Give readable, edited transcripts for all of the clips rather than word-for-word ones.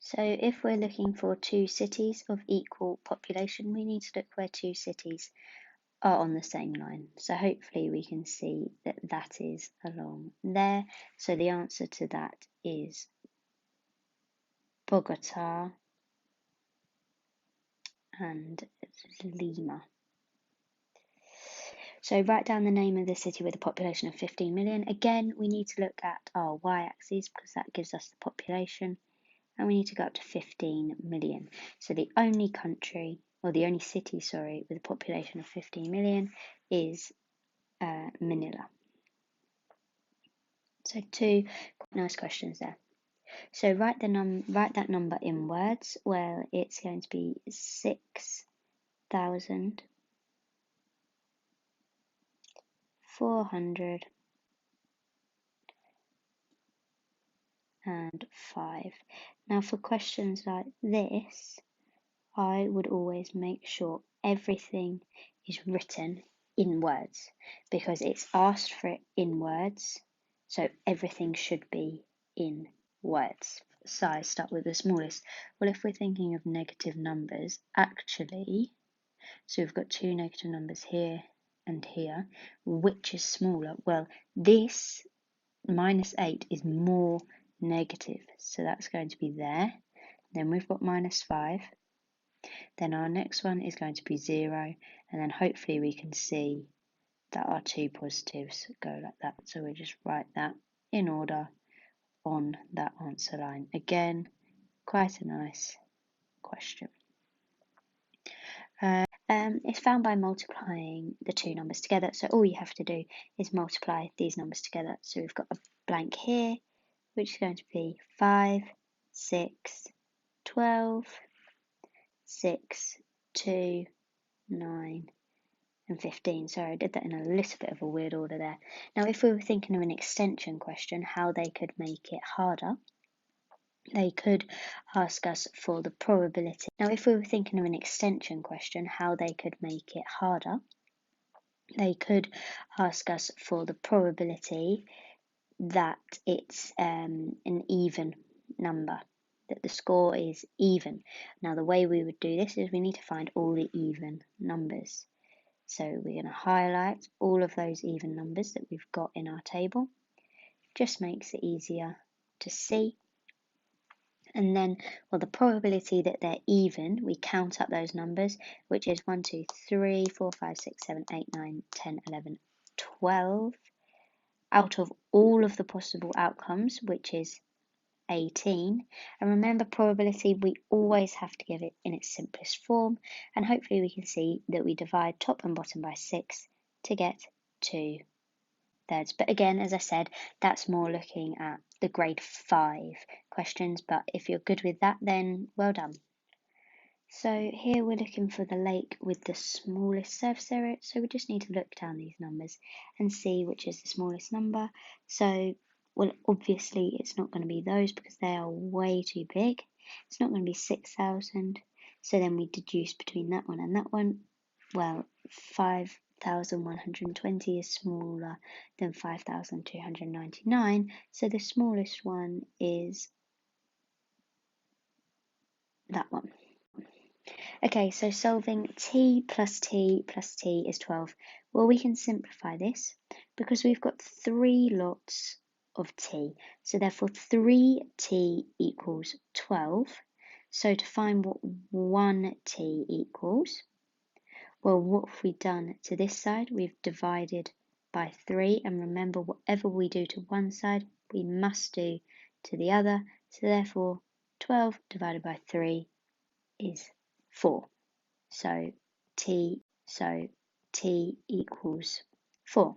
So if we're looking for two cities of equal population, we need to look where two cities are on the same line. So hopefully we can see that that is along there. So the answer to that is Bogota and Lima. So write down the name of the city with a population of 15 million. Again, we need to look at our y-axis because that gives us the population, and we need to go up to 15 million. So the only country, or the only city, sorry, with a population of 15 million is Manila. So two nice questions there. So write that number in words. Well, it's going to be 6,405. Now for questions like this, I would always make sure everything is written in words because it's asked for it in words, so everything should be in words. So I start with the smallest. Well, if we're thinking of negative numbers, actually, so we've got two negative numbers here and here, which is smaller? Well, this -8 is more negative, so that's going to be there. Then we've got -5. Then our next one is going to be 0, and then hopefully we can see that our two positives go like that. So we just write that in order on that answer line. Again, quite a nice question. It's found by multiplying the two numbers together. So all you have to do is multiply these numbers together. So we've got a blank here, which is going to be 5, 6, 12, 6, 2, 9, and 15. Sorry, I did that in a little bit of a weird order there. Now, if we were thinking of an extension question, how they could make it harder, they could ask us for the probability. Now, if we were thinking of an extension question, how they could make it harder, they could ask us for the probability that it's an even number, that the score is even. Now, the way we would do this is we need to find all the even numbers. So we're going to highlight all of those even numbers that we've got in our table. Just makes it easier to see. And then, well, the probability that they're even, we count up those numbers, which is 1, 2, 3, 4, 5, 6, 7, 8, 9, 10, 11, 12, out of all of the possible outcomes, which is 18. And remember, probability, we always have to give it in its simplest form. And hopefully we can see that we divide top and bottom by 6 to get 2/3. But again, as I said, that's more looking at the grade 5 questions. But if you're good with that, then well done. So here we're looking for the lake with the smallest surface area. So we just need to look down these numbers and see which is the smallest number. So, well, obviously it's not going to be those because they are way too big. It's not going to be 6,000. So then we deduce between that one and that one. Well, 5,120 is smaller than 5,299. So the smallest one is that one. Okay, so solving t plus t plus t is 12. Well, we can simplify this because we've got 3 lots of t. So therefore 3t equals 12. So to find what 1t equals, well, what have we done to this side? We've divided by 3. And remember, whatever we do to one side, we must do to the other. So therefore 12 divided by 3 is 4. So t equals 4.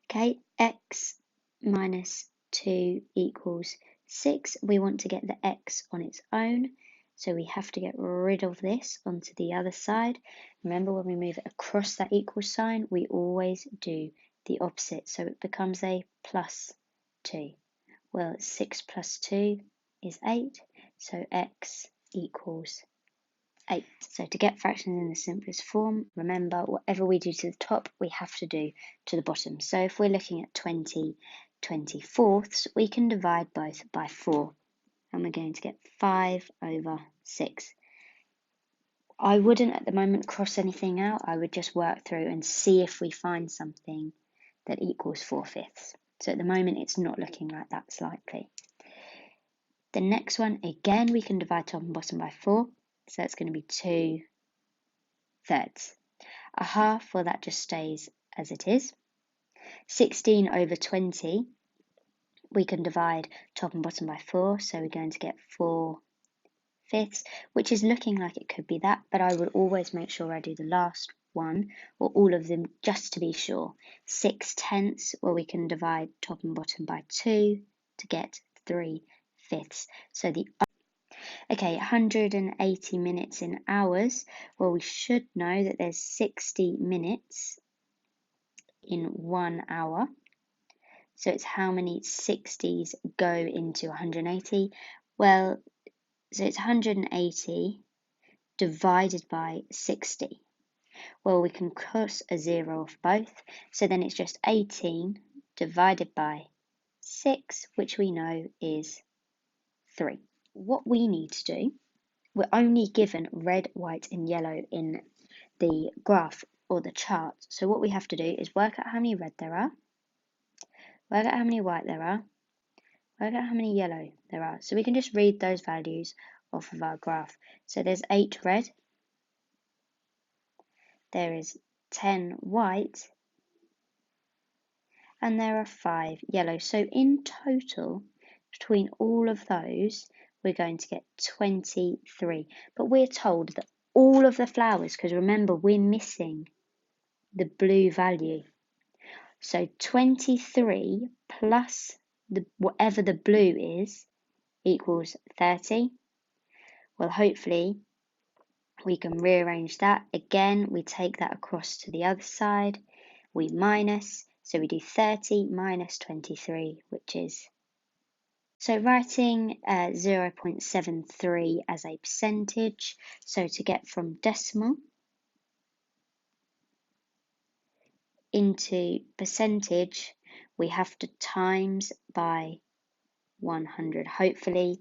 Okay, x minus 2 equals 6. We want to get the x on its own, so we have to get rid of this onto the other side. Remember, when we move it across that equal sign, we always do the opposite, so it becomes a plus 2. Well, 6 plus 2 is 8, so x equals 8. So to get fractions in the simplest form, remember, whatever we do to the top, we have to do to the bottom. So if we're looking at 20 24ths, we can divide both by 4. and we're going to get 5/6. I wouldn't at the moment cross anything out. I would just work through and see if we find something that equals 4/5. So at the moment it's not looking like that's likely. The next one, again, we can divide top and bottom by 4. So that's going to be 2/3. A half, well, that just stays as it is. 16/20, we can divide top and bottom by 4. So we're going to get 4/5, which is looking like it could be that, but I would always make sure I do the last one or all of them just to be sure. 6/10, well, we can divide top and bottom by 2 to get 3/5. So okay, 180 minutes in hours. Well, we should know that there's 60 minutes in 1 hour. So it's how many 60s go into 180? Well, so it's 180 divided by 60. Well, we can cross a 0 off both. So then it's just 18 divided by 6, which we know is 3. What we need to do, we're only given red, white and yellow in the graph or the chart. So what we have to do is work out how many red there are, work out how many white there are, work out how many yellow there are. So we can just read those values off of our graph. So there's 8 red, there is 10 white, and there are 5 yellow. So in total, between all of those, we're going to get 23. But we're told that all of the flowers, because remember, we're missing the blue value. So 23 plus whatever the blue is equals 30. Well, hopefully we can rearrange that. Again, we take that across to the other side. We minus, so we do 30 minus 23, which is... So writing 0.73 as a percentage. So to get from decimal into percentage, we have to times by 100. Hopefully,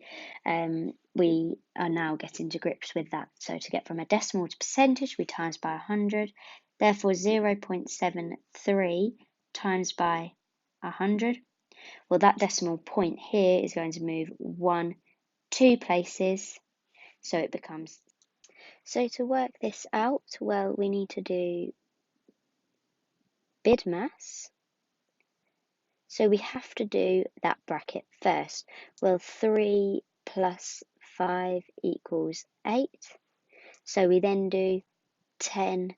we are now getting to grips with that. So to get from a decimal to percentage, we times by 100. Therefore, 0.73 times by 100. Well, that decimal point here is going to move 2 places, so it becomes... So to work this out, well, we need to do BIDMAS. So we have to do that bracket first. Well, 3 plus 5 equals 8. So we then do 10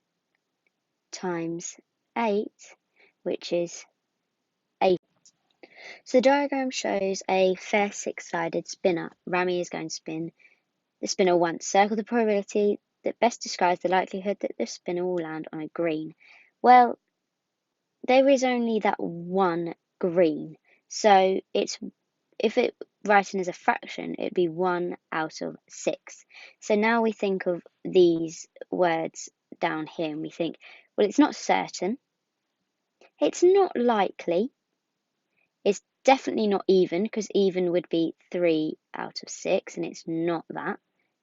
times 8, which is 8. So the diagram shows a fair 6-sided spinner. Rami is going to spin the spinner once. Circle the probability that best describes the likelihood that the spinner will land on a green. Well, there is only that one green. So if it writing as a fraction, it'd be 1 out of 6. So now we think of these words down here and we think, well, it's not certain, it's not likely, it's definitely not even, because even would be 3 out of 6 and it's not that.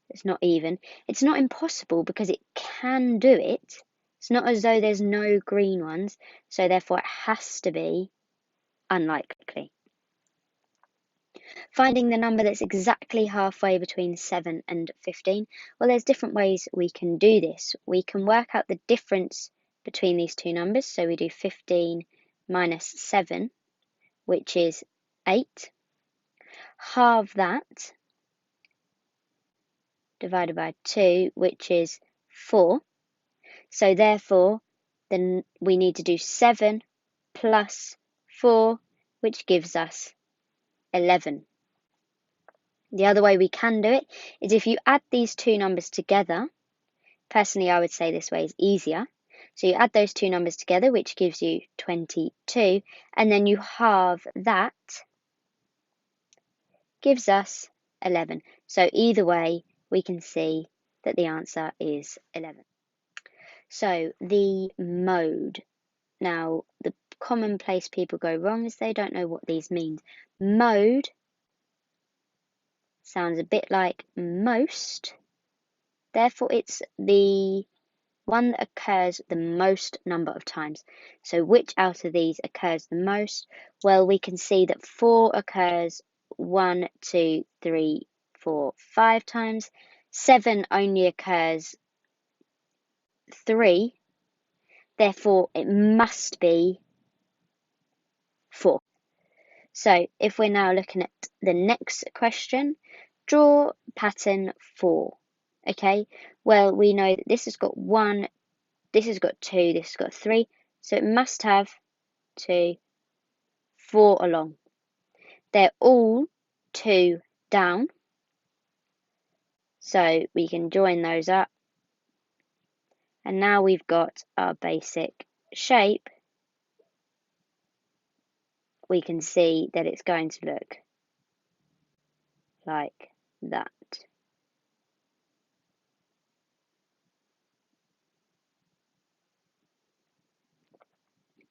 It's not even. It's not impossible because it can do it. It's not as though there's no green ones, so therefore it has to be unlikely. Finding the number that's exactly halfway between 7 and 15. Well, there's different ways we can do this. We can work out the difference between these two numbers. So we do 15 minus 7, which is 8. Halve that, divided by 2, which is 4. So therefore, then we need to do 7 plus 4, which gives us 11. The other way we can do it is if you add these two numbers together. Personally, I would say this way is easier. So you add those two numbers together, which gives you 22, and then you halve that, gives us 11. So either way, we can see that the answer is 11. So the mode. Now, the common place people go wrong is they don't know what these mean. Mode sounds a bit like most. Therefore, it's the one that occurs the most number of times. So which out of these occurs the most? Well, we can see that 4 occurs 1, 2, 3, 4, 5 times. 7 only occurs 3. Therefore, it must be 4. So if we're now looking at the next question, draw pattern 4. Okay, well, we know that this has got 1, this has got 2, this has got 3, so it must have 2, 4 along. They're all 2 down, so we can join those up. And now we've got our basic shape. We can see that it's going to look like that.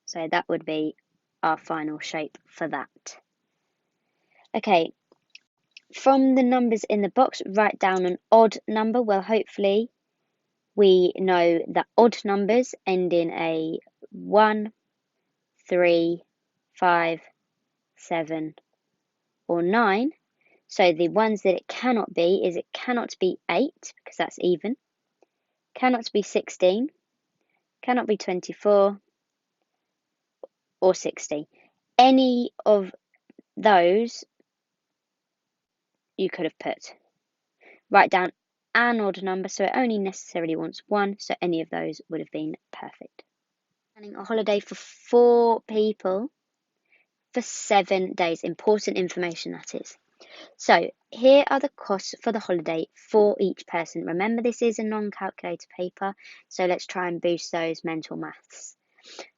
So that would be our final shape for that. Okay, from the numbers in the box, write down an odd number. Well, hopefully we know that odd numbers end in a 1, 3, 5, 7, or 9. So the ones that it cannot be is it cannot be 8, because that's even, cannot be 16, cannot be 24, or 60. Any of those you could have put. Write down an odd number, so it only necessarily wants 1, so any of those would have been perfect. Planning a holiday for 4 people for 7 days. Important information, that is. So here are the costs for the holiday for each person. Remember, this is a non-calculator paper, so let's try and boost those mental maths.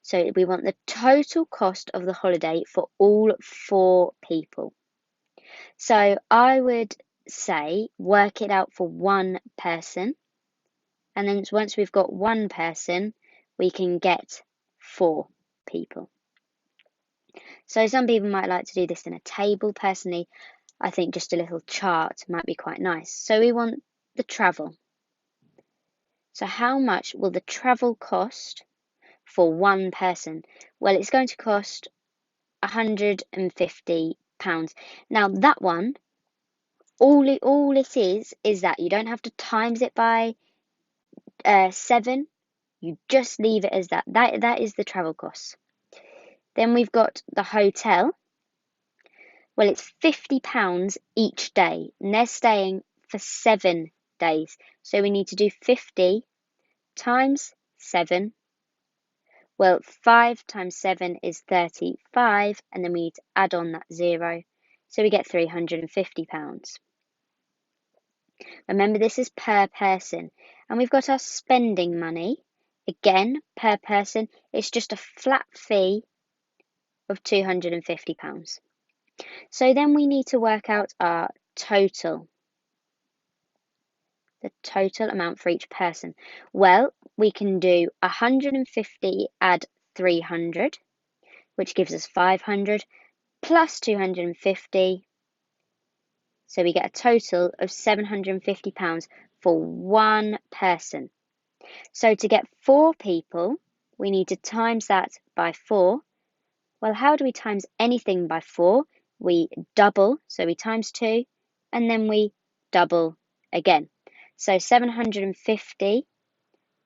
So we want the total cost of the holiday for all 4 people. So I would say work it out for 1 person, and then once we've got 1 person, we can get 4 people. So some people might like to do this in a table. Personally, I think just a little chart might be quite nice. So we want the travel. So how much will the travel cost for 1 person? Well, it's going to cost £150. Now that one, all it is that you don't have to times it by 7. You just leave it as that. That is the travel cost. Then we've got the hotel. Well, it's £50 each day, and they're staying for 7 days. So we need to do 50 times 7. Well, 5 times 7 is 35, and then we need to add on that 0. So we get £350. Remember, this is per person. And we've got our spending money. Again, per person, it's just a flat fee of £250. So then we need to work out our total. The total amount for each person. Well, we can do 150 add 300, which gives us 500, plus 250. So we get a total of £750 for 1 person. So to get 4 people, we need to times that by 4. Well, how do we times anything by 4? We double, so we times 2, and then we double again. So 750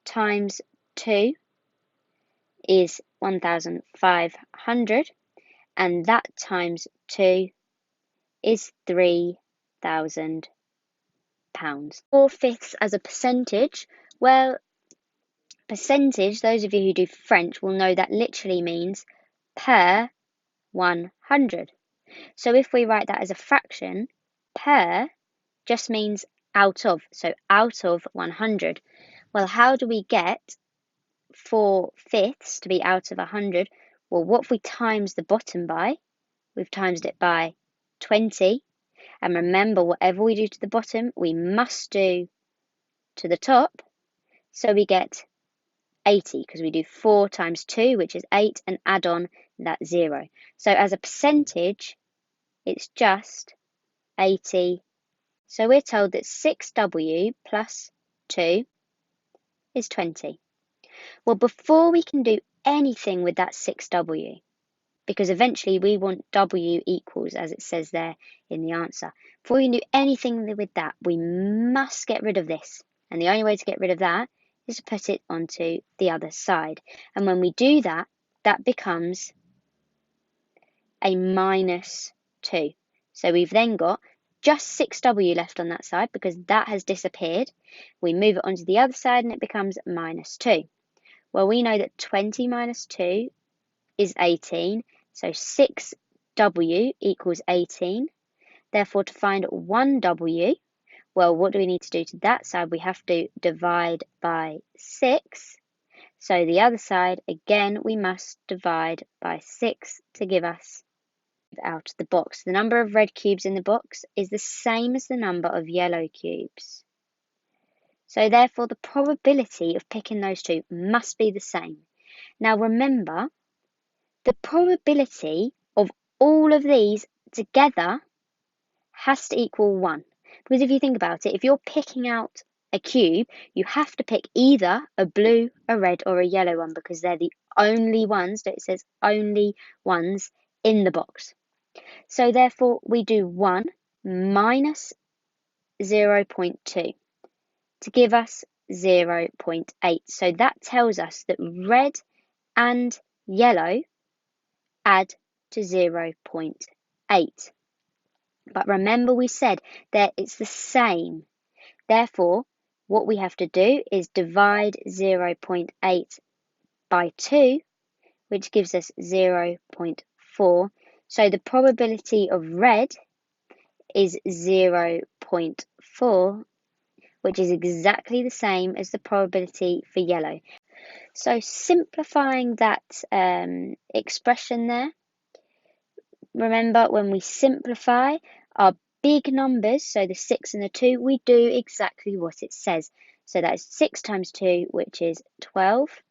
times 2 is 1,500, and that times 2 is £3,000. 4/5 as a percentage, well, percentage, those of you who do French will know that literally means per 100. So if we write that as a fraction, per just means out of, so out of 100. Well, how do we get 4/5 to be out of 100? Well, what if we times the bottom by? We've timesed it by 20. And remember, whatever we do to the bottom, we must do to the top. So we get 80, because we do 4 times 2, which is 8, and add on that 0. So as a percentage, it's just 80%. So we're told that 6W plus 2 is 20. Well, before we can do anything with that 6W, because eventually we want W equals, as it says there in the answer. Before we can do anything with that, we must get rid of this. And the only way to get rid of that is to put it onto the other side. And when we do that, that becomes a minus 2. So we've then got just 6W left on that side because that has disappeared. We move it onto the other side and it becomes minus 2. Well, we know that 20 minus 2 is 18. So 6W equals 18. Therefore, to find 1W, well, what do we need to do to that side? We have to divide by 6. So the other side, again, we must divide by 6 to give us out of the box. The number of red cubes in the box is the same as the number of yellow cubes. So therefore, the probability of picking those two must be the same. Now remember, the probability of all of these together has to equal 1. Because if you think about it, if you're picking out a cube, you have to pick either a blue, a red, or a yellow one because they're the only ones, that it says only ones in the box. So therefore, we do 1 minus 0.2 to give us 0.8. So that tells us that red and yellow add to 0.8. But remember we said that it's the same. Therefore, what we have to do is divide 0.8 by 2, which gives us 0.4. So the probability of red is 0.4, which is exactly the same as the probability for yellow. So simplifying that expression there, remember when we simplify our big numbers, so the 6 and the 2, we do exactly what it says. So that is 6 times 2, which is 12.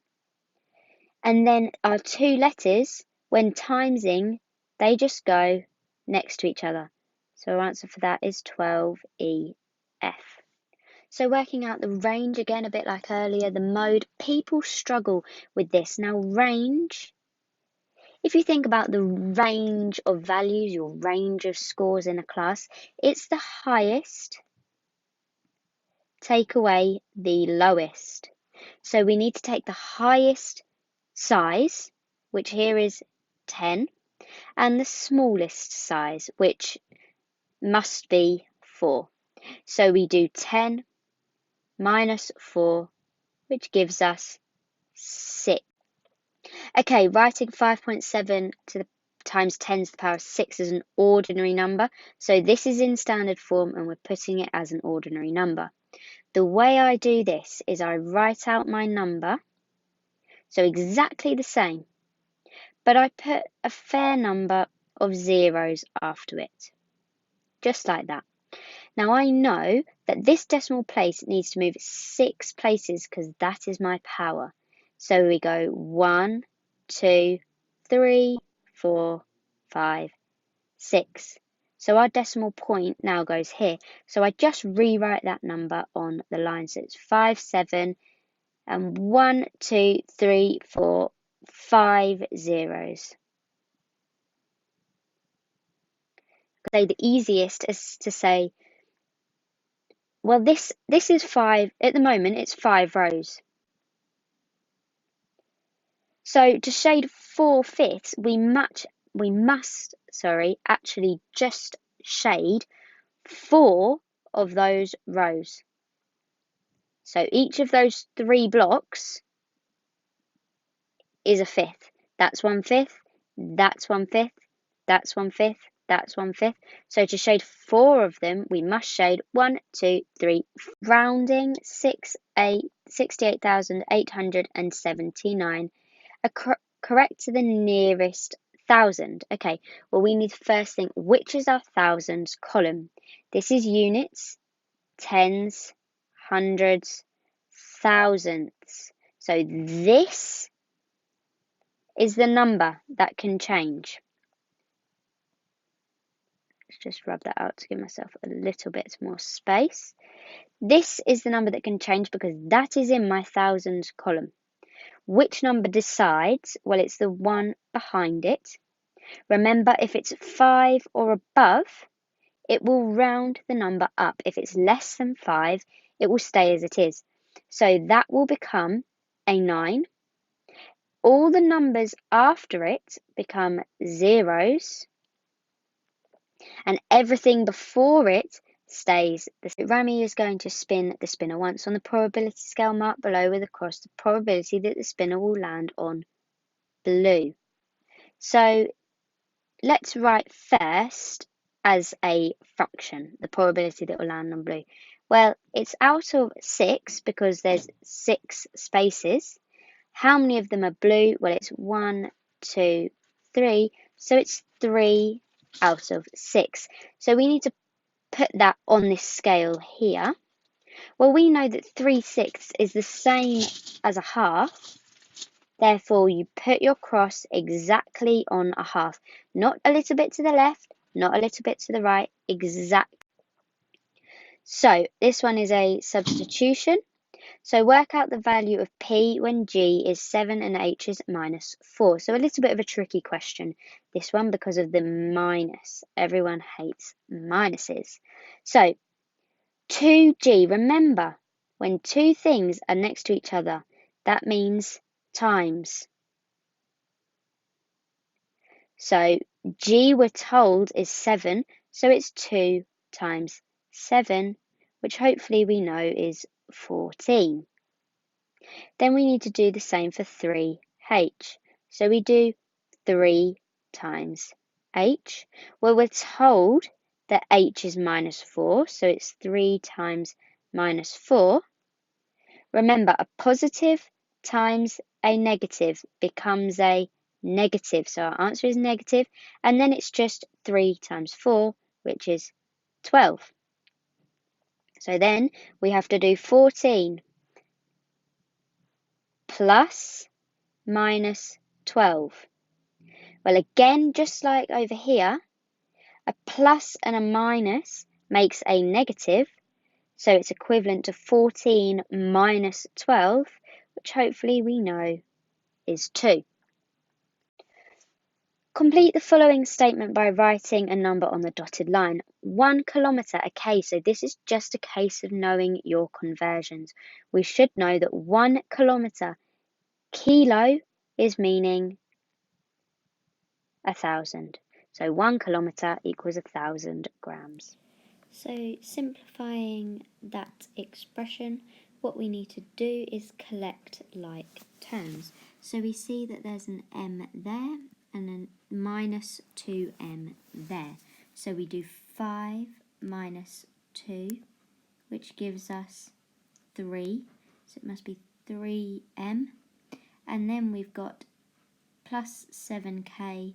And then our two letters, when timesing, they just go next to each other. So our answer for that is 12EF. So working out the range, again, a bit like earlier, the mode, people struggle with this. Now range, if you think about the range of values, your range of scores in a class, it's the highest, take away the lowest. So we need to take the highest size, which here is 10, and the smallest size, which must be 4. So we do 10 minus 4, which gives us 6. Okay, writing 5.7 to the times 10 to the power of 6 is an ordinary number. So this is in standard form and we're putting it as an ordinary number. The way I do this is I write out my number, so exactly the same, but I put a fair number of zeros after it, just like that. Now I know that this decimal place needs to move 6 places because that is my power. So we go 1, 2, 3, 4, 5, 6. So our decimal point now goes here. So I just rewrite that number on the line. So it's 5, 7, and 1, 2, 3, 4, 5 zeros. So the easiest is to say, well, this is 5. At the moment, it's 5 rows. So to shade 4/5, we must actually just shade 4 of those rows. So each of those 3 blocks is a fifth. That's 1/5, that's 1/5, that's 1/5, that's 1/5. So to shade 4 of them, we must shade 1, 2, 3. Rounding 68,879. Correct to the nearest thousand. Okay, well we need to first think which is our thousands column. This is units, tens, hundreds, thousandths. So this is the number that can change. just rub that out to give myself a little bit more space. This is the number that can change because that is in my thousands column. Which number decides? Well, it's the one behind it. Remember, if it's 5 or above, it will round the number up. If it's less than 5, it will stay as it is. So that will become a 9. All the numbers after it become zeros, and everything before it stays the same. Rami is going to spin the spinner once on the probability scale marked below with a cross, the probability that the spinner will land on blue. So let's write first as a fraction, the probability that will land on blue. Well, it's out of 6 because there's 6 spaces. How many of them are blue? Well, it's 1, 2, 3. So it's 3 out of 6. So we need to put that on this scale here. Well, we know that 3/6 is the same as a half. Therefore, you put your cross exactly on a half. Not a little bit to the left, not a little bit to the right, exactly. So this one is a substitution. So work out the value of P when G is 7 and H is -4. So a little bit of a tricky question, this one, because of the minus. Everyone hates minuses. So 2G, remember, when two things are next to each other, that means times. So G, we're told, is 7, so it's 2 times 7, which hopefully we know is 14. Then we need to do the same for 3H. So we do 3 times H. Well, we're told that H is -4, so it's 3 times -4. Remember, a positive times a negative becomes a negative. So our answer is negative, and then it's just 3 times 4, which is 12. So then we have to do 14 plus -12. Well, again, just like over here, a plus and a minus makes a negative, so it's equivalent to 14 minus 12, which hopefully we know is 2. Complete the following statement by writing a number on the dotted line. 1 kilometre, okay, so this is just a case of knowing your conversions. We should know that 1 kilometre, kilo is meaning 1,000. So 1 kilometre equals 1,000 grams. So simplifying that expression, what we need to do is collect like terms. So we see that there's an m there and a -2m there. So we do 5 minus 2, which gives us 3. So it must be 3m. And then we've got plus 7k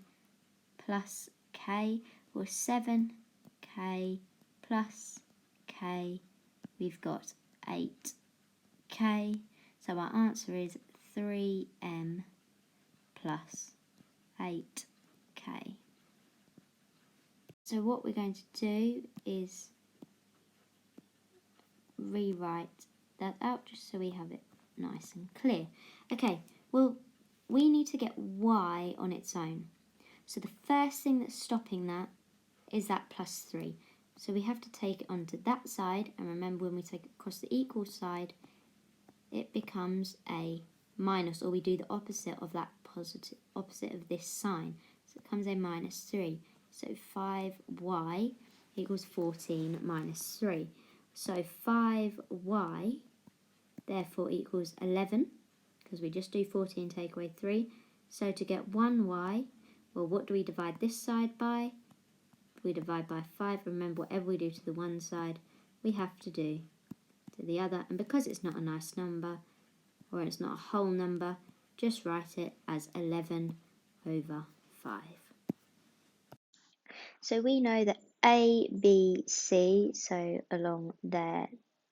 plus k, or 7k plus k, we've got 8k. So our answer is 3m plus 8k. So what we're going to do is rewrite that out just so we have it nice and clear. Okay, well, we need to get y on its own. So the first thing that's stopping that is that +3. So we have to take it onto that side, and remember when we take it across the equal side, it becomes a minus, or we do the opposite of that positive, opposite of this sign. So it becomes a -3. So 5y equals 14 minus 3. So 5y therefore equals 11, because we just do 14 take away 3. So to get 1y, well, what do we divide this side by? We divide by 5. Remember, whatever we do to the one side, we have to do to the other. And because it's not a nice number, or it's not a whole number, just write it as 11/5. So we know that A, B, C, so along there,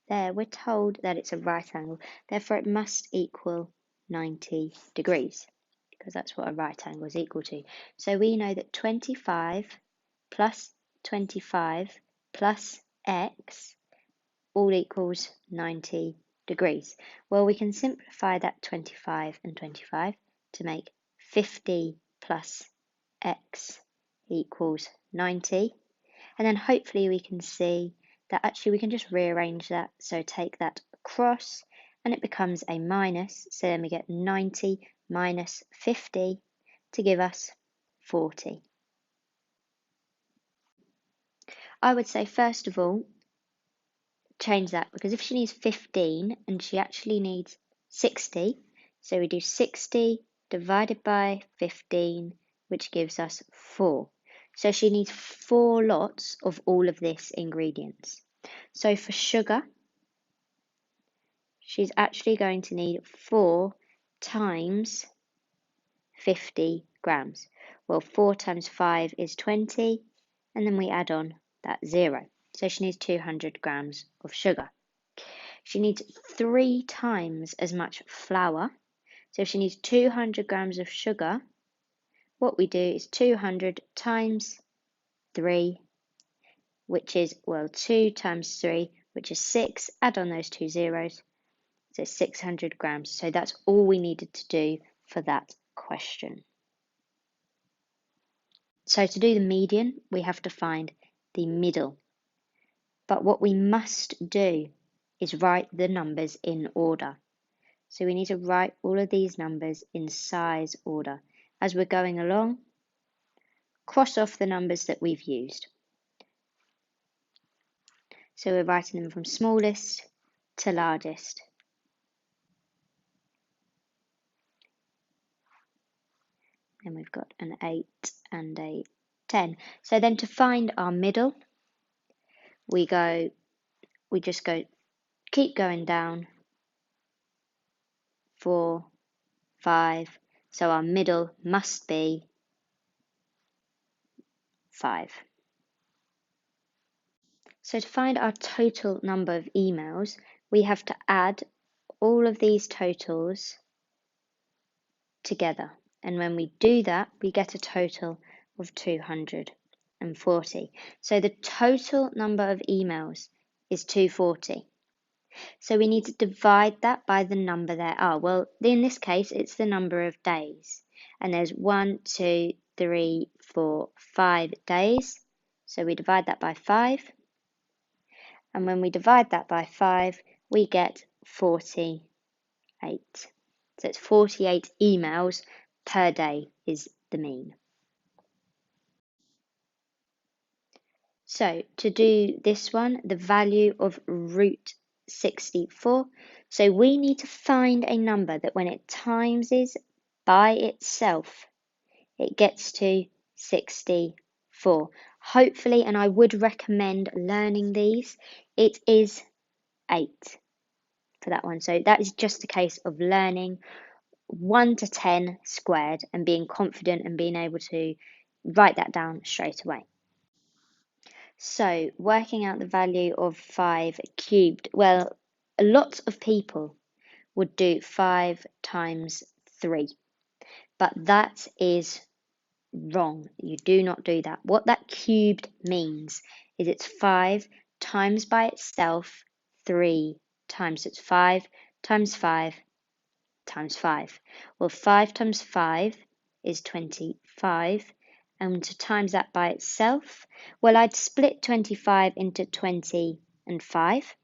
we're told that it's a right angle. Therefore, it must equal 90 degrees, because that's what a right angle is equal to. So we know that 25 plus 25 plus x all equals 90 degrees. Well, we can simplify that 25 and 25 to make 50 plus x equals 90. And then hopefully we can see that actually we can just rearrange that. So take that across and it becomes a minus. So then we get 90 minus 50 to give us 40. I would say first of all, change that, because if she needs 15 and she actually needs 60, so we do 60 divided by 15, which gives us 4. So she needs 4 lots of all of this ingredients. So for sugar, she's actually going to need 4 times 50 grams. Well, 4 times 5 is 20, and then we add on that 0. So she needs 200 grams of sugar. She needs 3 times as much flour. So if she needs 200 grams of sugar, what we do is 200 times 3, which is, well, 2 times 3, which is 6. Add on those 2 zeros, so 600 grams. So that's all we needed to do for that question. So to do the median, we have to find the middle. But what we must do is write the numbers in order. So we need to write all of these numbers in size order. As we're going along, cross off the numbers that we've used. So we're writing them from smallest to largest. And we've got an 8 and a 10. So then to find our middle, we just keep going down, 4, 5. So our middle must be 5. So to find our total number of emails, we have to add all of these totals together. And when we do that, we get a total of 240. So the total number of emails is 240. So we need to divide that by the number there are. Well, in this case, it's the number of days. And there's 1, 2, 3, 4, 5 days. So we divide that by 5. And when we divide that by 5, we get 48. So it's 48 emails per day is the mean. So to do this one, the value of root 64. So we need to find a number that when it timeses by itself, it gets to 64. Hopefully, and I would recommend learning these, it is 8 for that one. So that is just a case of learning 1 to 10 squared and being confident and being able to write that down straight away. So working out the value of 5 cubed, well, a lot of people would do 5 times 3, but that is wrong. You do not do that. What that cubed means is it's 5 times by itself 3 times. It's 5 times 5 times 5. Well, 5 times 5 is 25. And to times that by itself, well, I'd split 25 into 20 and 5.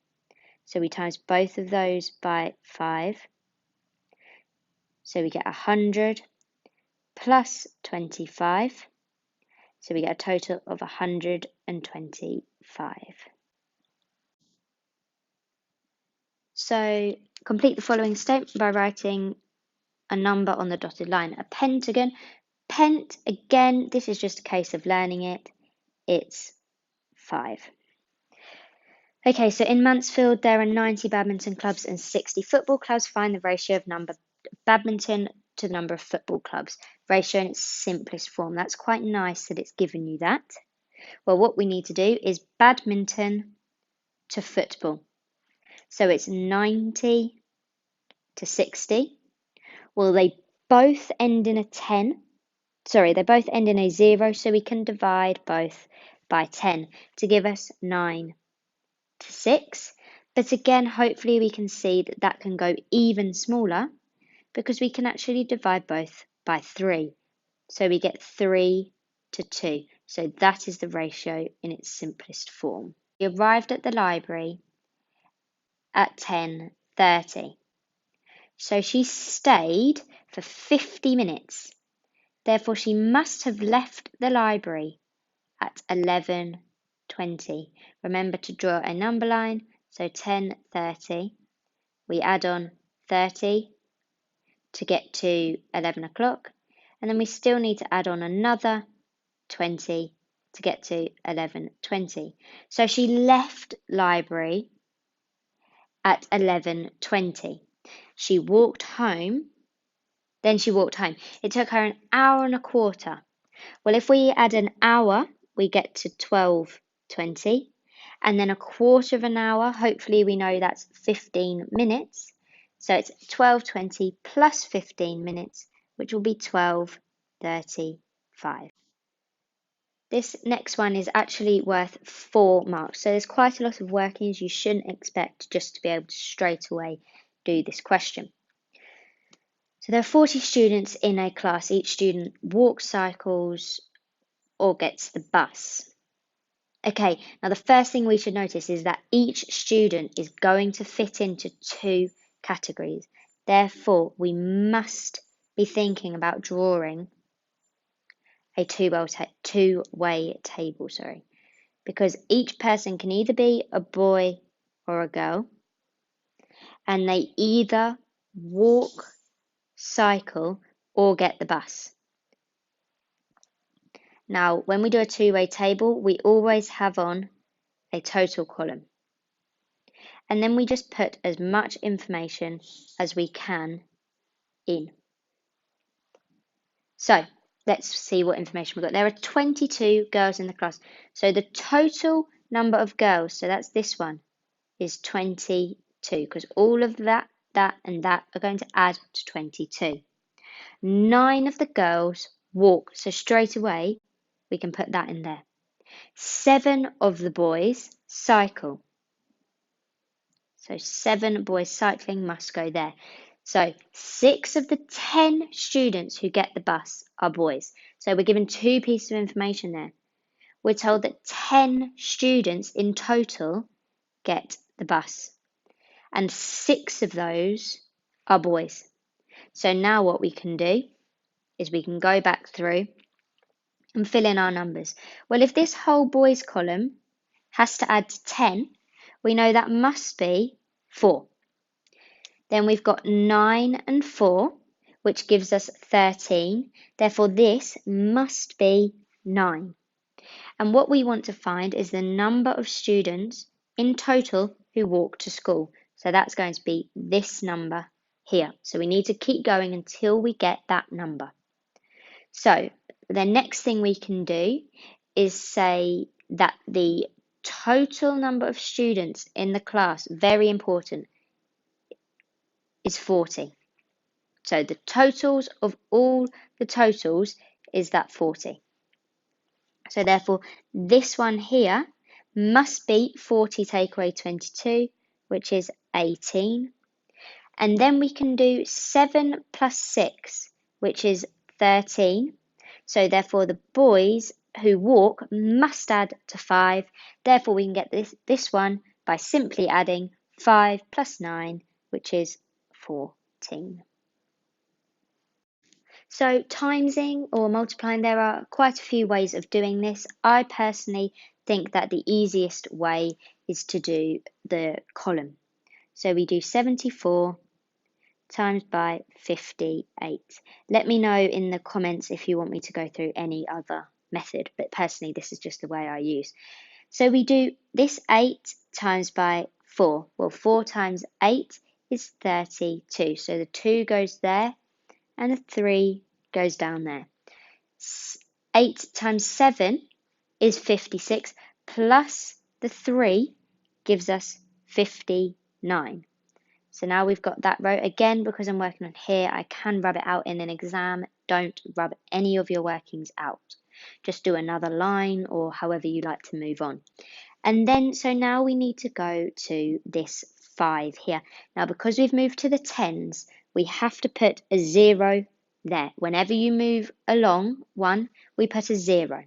So we times both of those by 5. So we get 100 plus 25. So we get a total of 125. So complete the following statement by writing a number on the dotted line. A pentagon. Pent, again, this is just a case of learning it. It's 5. Okay, so in Mansfield there are 90 badminton clubs and 60 football clubs. Find the ratio of number of badminton to the number of football clubs. Ratio in its simplest form. That's quite nice that it's given you that. Well, what we need to do is badminton to football. So it's 90 to 60. Well, they both end in a 10. Sorry, they both end in a 0, so we can divide both by 10 to give us 9 to 6. But again, hopefully we can see that that can go even smaller because we can actually divide both by 3. So we get 3 to 2. So that is the ratio in its simplest form. We arrived at the library at 10:30. So she stayed for 50 minutes. Therefore, she must have left the library at 11:20. Remember to draw a number line. So 10:30. We add on 30 to get to 11 o'clock. And then we still need to add on another 20 to get to 11:20. So she left library at 11:20. She walked home. Then she walked home. It took her an hour and a quarter. Well, if we add an hour, we get to 12:20. And then a quarter of an hour, hopefully we know that's 15 minutes. So it's 12:20 plus 15 minutes, which will be 12:35. This next one is actually worth 4 marks. So there's quite a lot of workings. You shouldn't expect just to be able to straight away do this question. So there are 40 students in a class. Each student walks, cycles, or gets the bus. Okay, now the first thing we should notice is that each student is going to fit into 2 categories. Therefore, we must be thinking about drawing a two-way table, because each person can either be a boy or a girl, and they either walk, cycle, or get the bus. Now, when we do a two-way table, we always have on a total column. And then we just put as much information as we can in. So, let's see what information we've got. There are 22 girls in the class. So the total number of girls, so that's this one, is 22, because all of that, and that are going to add to 22. 9 of the girls walk, so straight away we can put that in there. 7 of the boys cycle. So 7 boys cycling must go there. So 6 of the 10 students who get the bus are boys. So we're given 2 pieces of information there. We're told that 10 students in total get the bus, and 6 of those are boys. So now what we can do is we can go back through and fill in our numbers. Well, if this whole boys column has to add to 10, we know that must be 4. Then we've got 9 and 4, which gives us 13. Therefore, this must be 9. And what we want to find is the number of students in total who walk to school. So that's going to be this number here. So we need to keep going until we get that number. So the next thing we can do is say that the total number of students in the class, very important, is 40. So the totals of all the totals is that 40. So therefore, this one here must be 40 take away 22, which is 18. And then we can do 7 plus 6, which is 13. So therefore, the boys who walk must add to 5. Therefore, we can get this one by simply adding 5 plus 9, which is 14. So timesing or multiplying, there are quite a few ways of doing this. I personally think that the easiest way is to do the column. So we do 74 times by 58. Let me know in the comments if you want me to go through any other method, but personally this is just the way I use. So we do this 8 times by 4. Well, 4 times 8 is 32. So the 2 goes there and the 3 goes down there. 8 times 7 is 56, plus the 3 gives us 59. So now we've got that row. Again, because I'm working on here, I can rub it out in an exam. Don't rub any of your workings out. just do another line or however you like to move on. And then, so now we need to go to this 5 here. Now, because we've moved to the tens, we have to put a 0 there. Whenever you move along 1, we put a 0.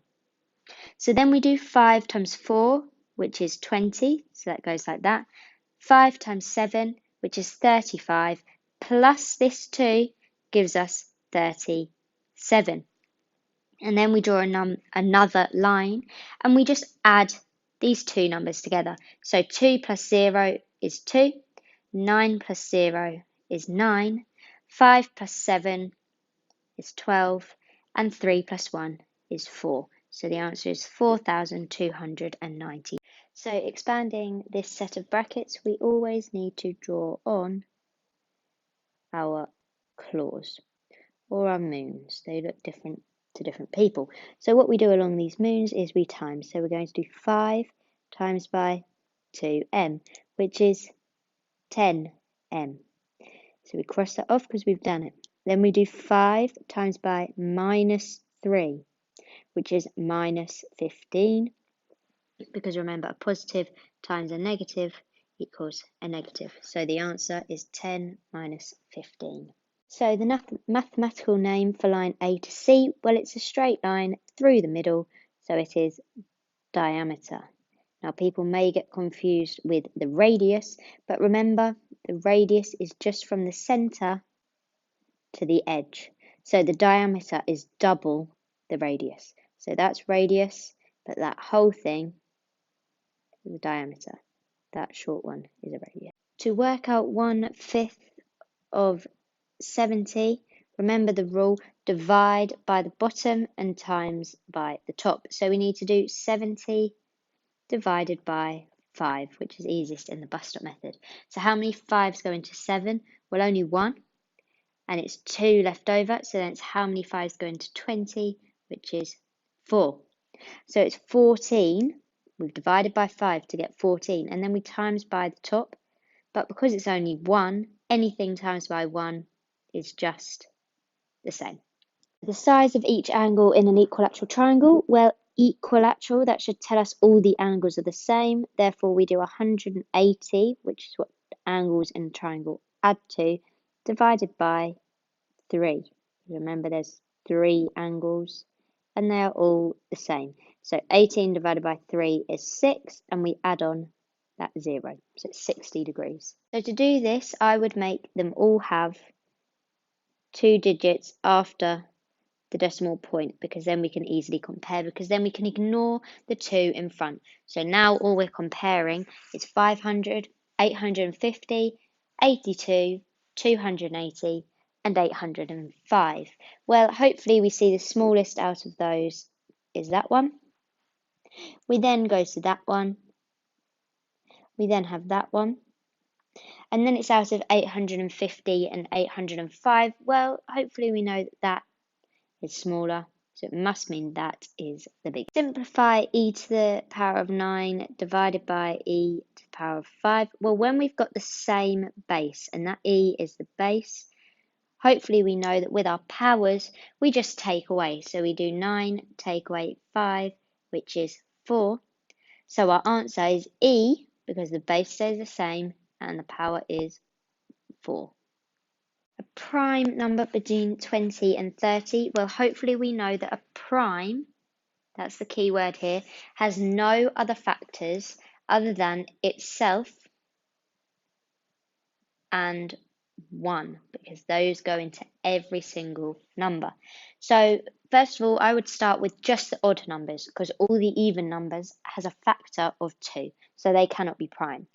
So then we do 5 times 4, which is 20. So that goes like that. 5 times 7, which is 35, plus this 2 gives us 37. And then we draw another line, and we just add these two numbers together. So 2 plus 0 is 2, 9 plus 0 is 9, 5 plus 7 is 12, and 3 plus 1 is 4. So the answer is 4,290. So expanding this set of brackets, we always need to draw on our claws or our moons. They look different to different people. So what we do along these moons is we times. So we're going to do 5 times by 2m, which is 10m. So we cross that off because we've done it. Then we do 5 times by minus 3, which is minus 15. Because remember, a positive times a negative equals a negative. So the answer is 10 minus 15. So the mathematical name for line A to C, well, it's a straight line through the middle, so it is diameter. Now, people may get confused with the radius, but remember, the radius is just from the centre to the edge. So the diameter is double the radius. So that's radius, but that whole thing is the diameter. That short one is a radius. To work out 1/5 of 70, remember the rule, divide by the bottom and times by the top. So we need to do 70 divided by 5, which is easiest in the bus stop method. So how many 5s go into 7? Well, only 1, and it's 2 left over, so then it's how many 5s go into 20, which is 4. So it's 14. We've divided by 5 to get 14, and then we times by the top, but because it's only 1, anything times by 1 is just the same. The size of each angle in an equilateral triangle, well, equilateral, that should tell us all the angles are the same. Therefore, we do 180, which is what angles in a triangle add to, divided by 3. Remember, there's 3 angles, and they're all the same. So 18 divided by 3 is 6, and we add on that 0, so it's 60 degrees. So to do this, I would make them all have 2 digits after the decimal point, because then we can easily compare, because then we can ignore the 2 in front. So now all we're comparing is 500, 850, 82, 280, and 805. Well, hopefully we see the smallest out of those is that one. We then go to that one. We then have that one. And then it's out of 850 and 805. Well, hopefully we know that that is smaller, so it must mean that is the big. Simplify e to the power of 9 divided by e to the power of 5. Well, when we've got the same base, and that e is the base, hopefully we know that with our powers, we just take away. So we do 9 take away 5, which is 4. So our answer is e, because the base stays the same, and the power is 4. A prime number between 20 and 30. Well, hopefully we know that a prime, that's the key word here, has no other factors other than itself and 1, because those go into every single number. So first of all, I would start with just the odd numbers, because all the even numbers has a factor of 2, so they cannot be prime.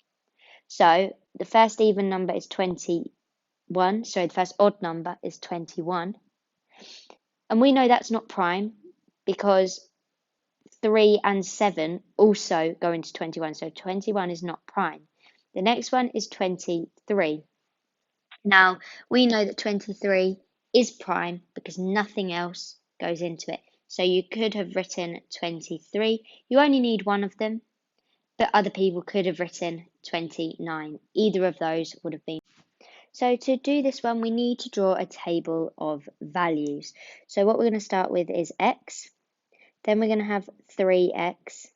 So the first even number is 21, so the first odd number is 21. And we know that's not prime because 3 and 7 also go into 21, so 21 is not prime. The next one is 23. Now, we know that 23 is prime because nothing else goes into it. So you could have written 23. You only need one of them, but other people could have written 29. Either of those would have been. So to do this one, we need to draw a table of values. So what we're going to start with is x. Then we're going to have 3x,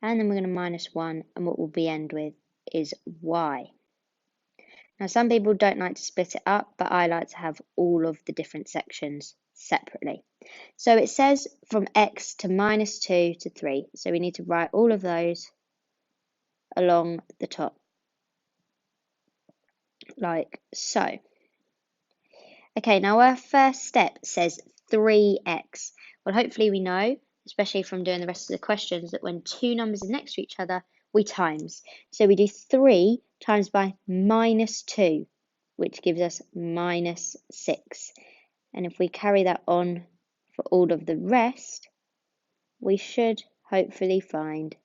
and then we're going to minus 1, and what we'll be end with is y. Now, some people don't like to split it up, but I like to have all of the different sections separately. So it says from x to minus 2 to 3. So we need to write all of those along the top, like so. Okay, now our first step says 3x. Well, hopefully we know, especially from doing the rest of the questions, that when two numbers are next to each other, we times. So we do 3 times by minus 2, which gives us minus 6. And if we carry that on for all of the rest, we should hopefully find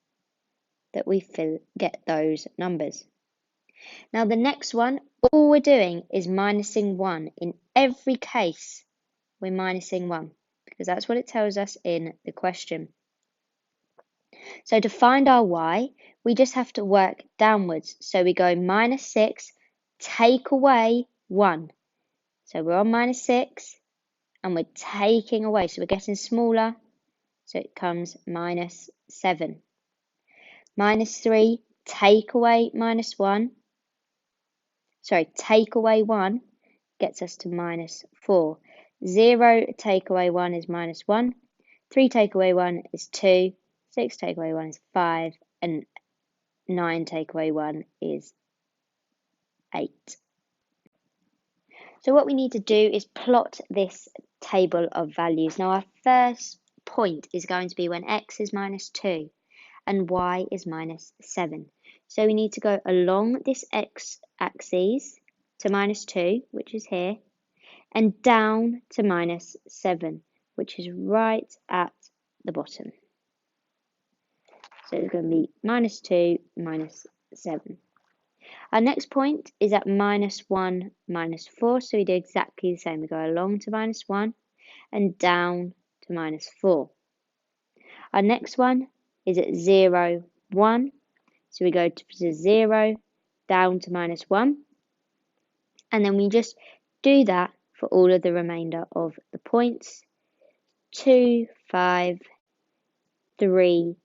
that we get those numbers. Now the next one, all we're doing is minusing 1. In every case, we're minusing 1 because that's what it tells us in the question. So to find our y, we just have to work downwards. So we go minus 6, take away 1. So we're on minus 6 and we're taking away. So we're getting smaller. So it comes minus 7. Minus 3, take away minus 1. Sorry, take away 1 gets us to minus 4. 0 take away 1 is minus 1. 3 take away 1 is 2. 6 take away 1 is 5. And 9 take away 1 is 8. So what we need to do is plot this table of values. Now our first point is going to be when x is minus 2 and y is minus 7. So we need to go along this x-axis to minus 2, which is here, and down to minus 7, which is right at the bottom. So it's going to be minus 2, minus 7. Our next point is at minus 1, minus 4, so we do exactly the same. We go along to minus 1 and down to minus 4. Our next one is at 0, 1, so we go to 0, down to minus 1, and then we just do that for all of the remainder of the points. 2, 5, 3,